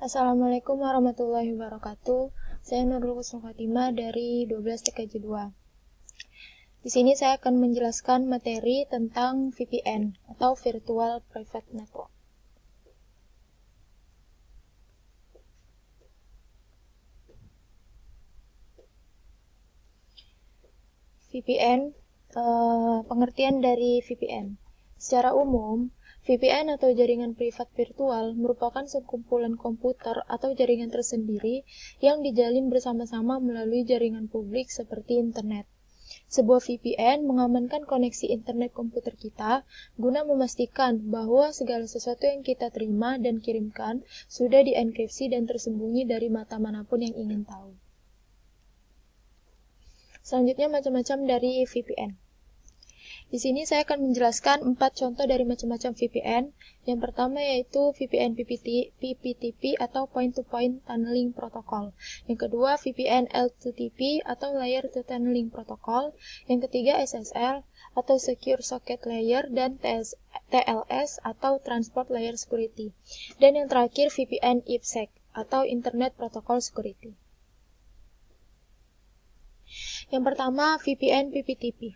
Assalamualaikum warahmatullahi wabarakatuh. Saya Nurul Kusnukhatimah dari 12 TKJ 2. Di sini saya akan menjelaskan materi tentang VPN atau Virtual Private Network. VPN, pengertian dari VPN. Secara umum, VPN atau jaringan privat virtual merupakan sekumpulan komputer atau jaringan tersendiri yang dijalin bersama-sama melalui jaringan publik seperti internet. Sebuah VPN mengamankan koneksi internet komputer kita guna memastikan bahwa segala sesuatu yang kita terima dan kirimkan sudah dienkripsi dan tersembunyi dari mata manapun yang ingin tahu. Selanjutnya macam-macam dari VPN. Di sini saya akan menjelaskan 4 contoh dari macam-macam VPN. Yang pertama yaitu VPN PPTP atau Point-to-Point Tunneling Protocol. Yang kedua VPN L2TP atau Layer to Tunneling Protocol. Yang ketiga SSL atau Secure Socket Layer dan TLS atau Transport Layer Security. Dan yang terakhir VPN IPsec atau Internet Protocol Security. Yang pertama VPN PPTP.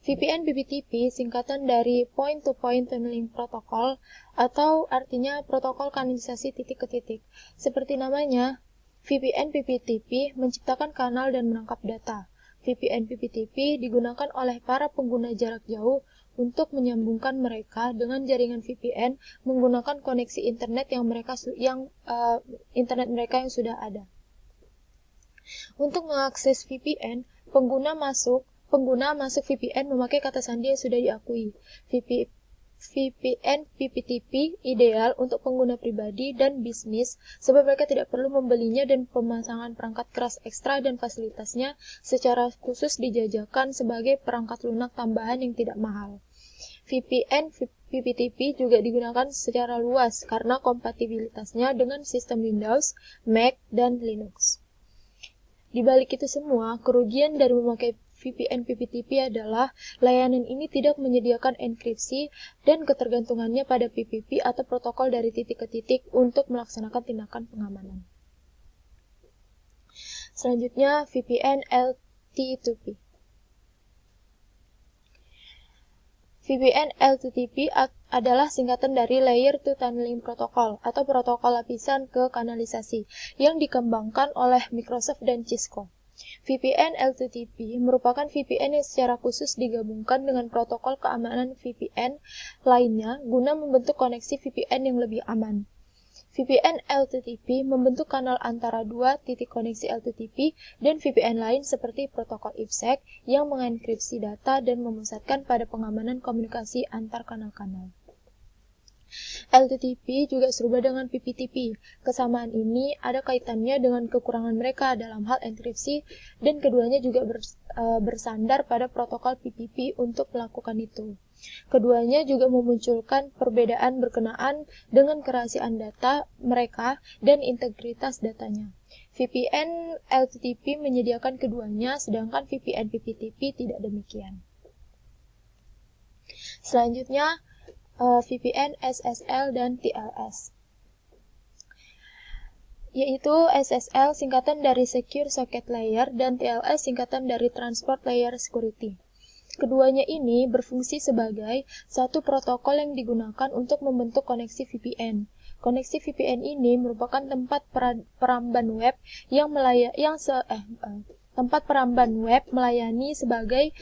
VPN PPTP singkatan dari Point-to-Point Tunneling Protocol atau artinya protokol kanalisasi titik ke titik. Seperti namanya, VPN PPTP menciptakan kanal dan menangkap data. VPN PPTP digunakan oleh para pengguna jarak jauh untuk menyambungkan mereka dengan jaringan VPN menggunakan koneksi internet internet mereka yang sudah ada. Untuk mengakses VPN, pengguna masuk VPN memakai kata sandi yang sudah diakui. VPN PPTP ideal untuk pengguna pribadi dan bisnis sebab mereka tidak perlu membelinya dan pemasangan perangkat keras ekstra dan fasilitasnya secara khusus dijajakan sebagai perangkat lunak tambahan yang tidak mahal. VPN PPTP juga digunakan secara luas karena kompatibilitasnya dengan sistem Windows, Mac, dan Linux. Di balik itu semua, kerugian dari memakai VPN PPTP adalah layanan ini tidak menyediakan enkripsi dan ketergantungannya pada PPP atau protokol dari titik ke titik untuk melaksanakan tindakan pengamanan. Selanjutnya, VPN LT2P. VPN L2TP adalah singkatan dari Layer to Tunneling Protocol atau protokol lapisan ke kanalisasi yang dikembangkan oleh Microsoft dan Cisco. VPN L2TP merupakan VPN yang secara khusus digabungkan dengan protokol keamanan VPN lainnya guna membentuk koneksi VPN yang lebih aman. VPN L2TP membentuk kanal antara dua titik koneksi L2TP dan VPN lain seperti protokol IPsec yang mengenkripsi data dan memusatkan pada pengamanan komunikasi antar kanal-kanal. L2TP juga serupa dengan PPTP. Kesamaan ini ada kaitannya dengan kekurangan mereka dalam hal enkripsi dan keduanya juga bersandar pada protokol PPP untuk melakukan itu. Keduanya juga memunculkan perbedaan berkenaan dengan kerahasiaan data mereka dan integritas datanya. VPN L2TP menyediakan keduanya, sedangkan VPN PPTP tidak demikian. Selanjutnya, VPN SSL dan TLS. Yaitu SSL singkatan dari Secure Socket Layer dan TLS singkatan dari Transport Layer Security. Keduanya ini berfungsi sebagai satu protokol yang digunakan untuk membentuk koneksi VPN. Koneksi VPN ini merupakan tempat peramban web tempat peramban web melayani sebagai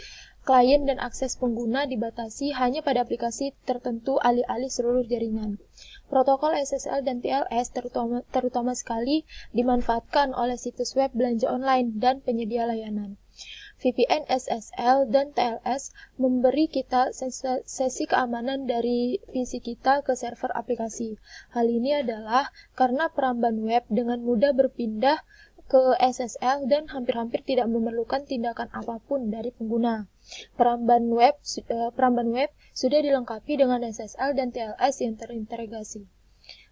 klien dan akses pengguna dibatasi hanya pada aplikasi tertentu alih-alih seluruh jaringan. Protokol SSL dan TLS terutama sekali dimanfaatkan oleh situs web belanja online dan penyedia layanan. VPN SSL dan TLS memberi kita sesi keamanan dari PC kita ke server aplikasi. Hal ini adalah karena peramban web dengan mudah berpindah ke SSL dan hampir-hampir tidak memerlukan tindakan apapun dari pengguna. Peramban web sudah dilengkapi dengan SSL dan TLS yang terintegrasi.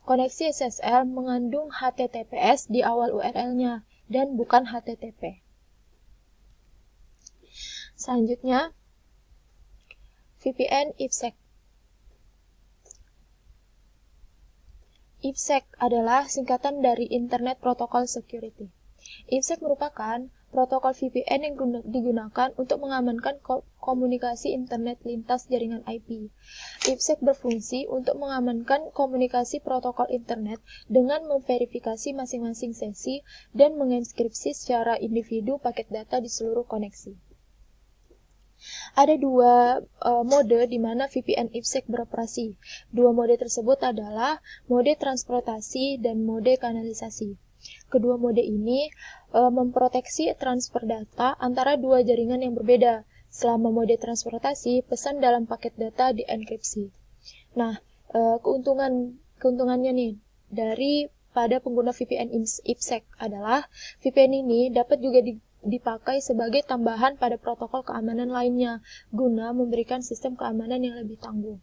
Koneksi SSL mengandung HTTPS di awal URL-nya dan bukan HTTP. Selanjutnya, VPN IPsec. IPsec adalah singkatan dari Internet Protocol Security. IPsec merupakan protokol VPN yang digunakan untuk mengamankan komunikasi internet lintas jaringan IP. IPsec berfungsi untuk mengamankan komunikasi protokol internet dengan memverifikasi masing-masing sesi dan menginskripsi secara individu paket data di seluruh koneksi. Ada dua mode di mana VPN IPsec beroperasi. Dua mode tersebut adalah mode transportasi dan mode kanalisasi. Kedua mode ini memproteksi transfer data antara dua jaringan yang berbeda. Selama mode transportasi, pesan dalam paket data dienkripsi. Nah, keuntungannya nih dari pada pengguna VPN IPsec adalah VPN ini dapat juga dipakai sebagai tambahan pada protokol keamanan lainnya guna memberikan sistem keamanan yang lebih tangguh.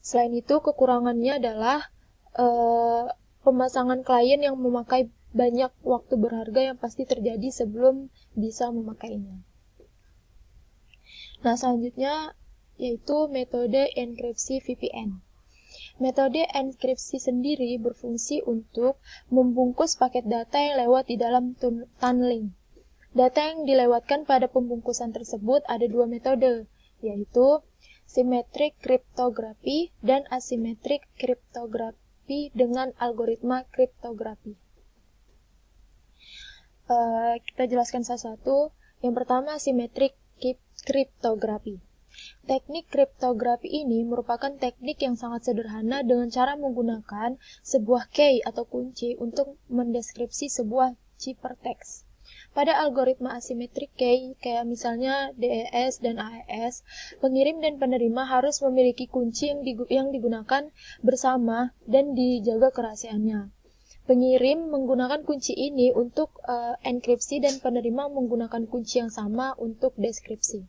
Selain itu, kekurangannya adalah pemasangan klien yang memakai banyak waktu berharga yang pasti terjadi sebelum bisa memakainya. Nah, selanjutnya yaitu metode enkripsi VPN. Metode enkripsi sendiri berfungsi untuk membungkus paket data yang lewat di dalam tunneling. Data yang dilewatkan pada pembungkusan tersebut ada dua metode, yaitu symmetric cryptography dan asymmetric cryptography dengan algoritma kriptografi. Kita jelaskan satu-satu. Yang pertama, symmetric cryptography. Teknik kriptografi ini merupakan teknik yang sangat sederhana dengan cara menggunakan sebuah key atau kunci untuk mendeskripsi sebuah ciphertext. Pada algoritma asymmetric key, kayak misalnya DES dan AES, pengirim dan penerima harus memiliki kunci yang digunakan bersama dan dijaga kerahasiaannya. Pengirim menggunakan kunci ini untuk enkripsi dan penerima menggunakan kunci yang sama untuk deskripsi.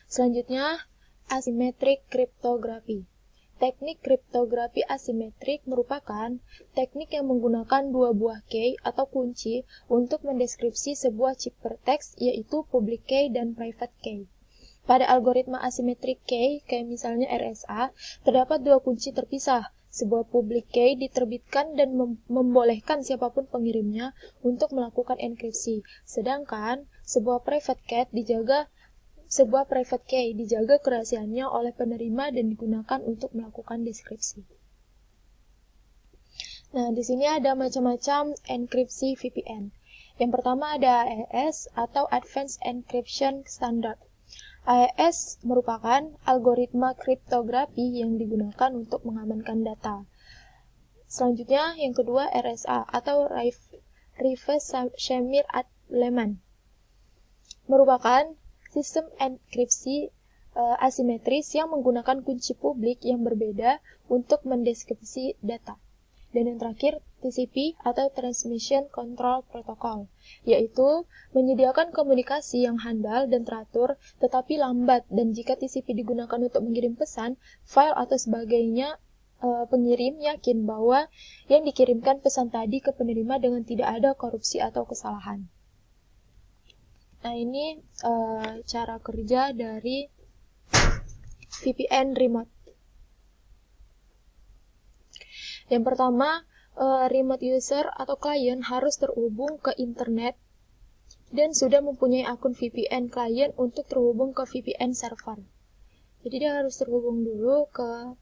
Selanjutnya, asymmetric cryptography. Teknik kriptografi asimetrik merupakan teknik yang menggunakan dua buah key atau kunci untuk mendeskripsi sebuah ciphertext, yaitu public key dan private key. Pada algoritma asymmetric key, kayak misalnya RSA, terdapat dua kunci terpisah. Sebuah public key diterbitkan dan membolehkan siapapun pengirimnya untuk melakukan enkripsi, sedangkan sebuah private key dijaga kerahasiaannya oleh penerima dan digunakan untuk melakukan deskripsi. Nah, di sini ada macam-macam enkripsi VPN. Yang pertama ada AES atau Advanced Encryption Standard. AES merupakan algoritma kriptografi yang digunakan untuk mengamankan data. Selanjutnya, yang kedua RSA atau Reverse Shamir Alemán. Merupakan sistem enkripsi asimetris yang menggunakan kunci publik yang berbeda untuk mendeskripsi data. Dan yang terakhir, TCP atau Transmission Control Protocol, yaitu menyediakan komunikasi yang handal dan teratur tetapi lambat, dan jika TCP digunakan untuk mengirim pesan, file atau sebagainya, pengirim yakin bahwa yang dikirimkan pesan tadi ke penerima dengan tidak ada korupsi atau kesalahan. Nah, ini cara kerja dari VPN remote. Yang pertama, remote user atau klien harus terhubung ke internet dan sudah mempunyai akun VPN klien untuk terhubung ke VPN server. Jadi dia harus terhubung dulu ke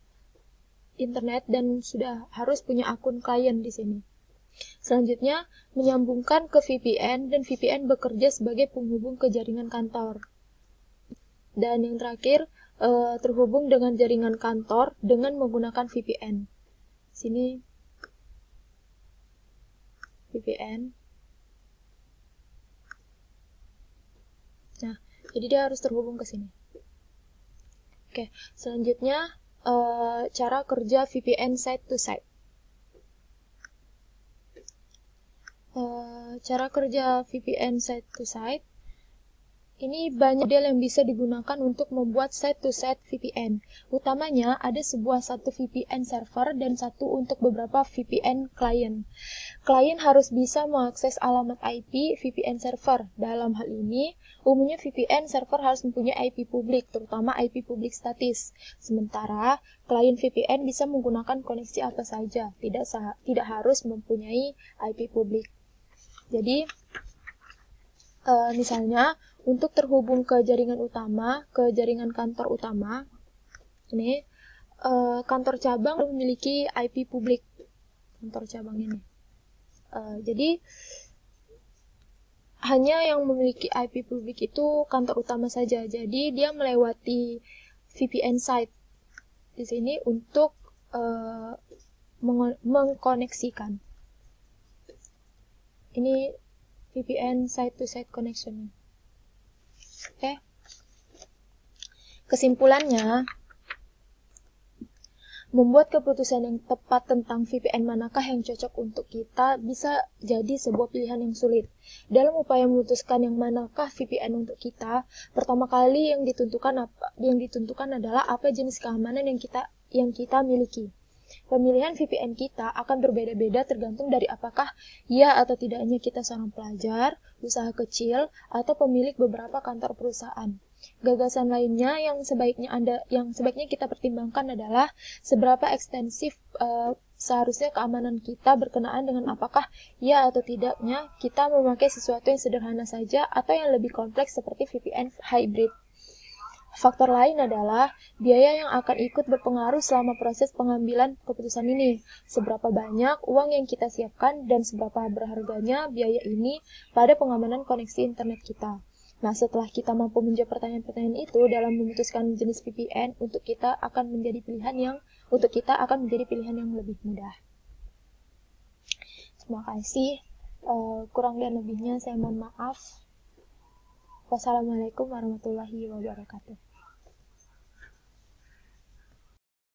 internet dan sudah harus punya akun klien di sini. Selanjutnya, menyambungkan ke VPN dan VPN bekerja sebagai penghubung ke jaringan kantor. Dan yang terakhir, terhubung dengan jaringan kantor dengan menggunakan VPN. Sini VPN. Nah, jadi dia harus terhubung ke sini. Oke, selanjutnya cara kerja VPN site to site. Cara kerja VPN site to site Ini banyak model yang bisa digunakan untuk membuat site-to-site VPN. Utamanya ada satu VPN server dan satu untuk beberapa VPN client. Klien harus bisa mengakses alamat IP VPN server. Dalam hal ini, umumnya VPN server harus mempunyai IP publik, terutama IP publik statis. Sementara, klien VPN bisa menggunakan koneksi apa saja, tidak harus mempunyai IP publik. Jadi, misalnya, untuk terhubung ke jaringan utama, ke jaringan kantor utama, ini kantor cabang memiliki IP publik. Kantor cabang ini. Jadi, hanya yang memiliki IP publik itu kantor utama saja. Jadi, dia melewati VPN site di sini untuk mengkoneksikan. Ini VPN site-to-site connection. Oke. Kesimpulannya, membuat keputusan yang tepat tentang VPN manakah yang cocok untuk kita bisa jadi sebuah pilihan yang sulit. Dalam upaya memutuskan yang manakah VPN untuk kita, pertama kali yang ditentukan adalah apa jenis keamanan yang kita miliki. Pemilihan VPN kita akan berbeda-beda tergantung dari apakah ya atau tidaknya kita seorang pelajar, usaha kecil, atau pemilik beberapa kantor perusahaan. Gagasan lainnya yang sebaiknya kita pertimbangkan adalah seberapa ekstensif seharusnya keamanan kita berkenaan dengan apakah ya atau tidaknya kita memakai sesuatu yang sederhana saja atau yang lebih kompleks seperti VPN hybrid. Faktor lain adalah biaya yang akan ikut berpengaruh selama proses pengambilan keputusan ini. Seberapa banyak uang yang kita siapkan dan seberapa berharganya biaya ini pada pengamanan koneksi internet kita. Nah, setelah kita mampu menjawab pertanyaan-pertanyaan itu dalam memutuskan jenis VPN, untuk kita akan menjadi pilihan yang lebih mudah. Terima kasih. Kurang dan lebihnya saya mohon maaf. Wassalamualaikum warahmatullahi wabarakatuh.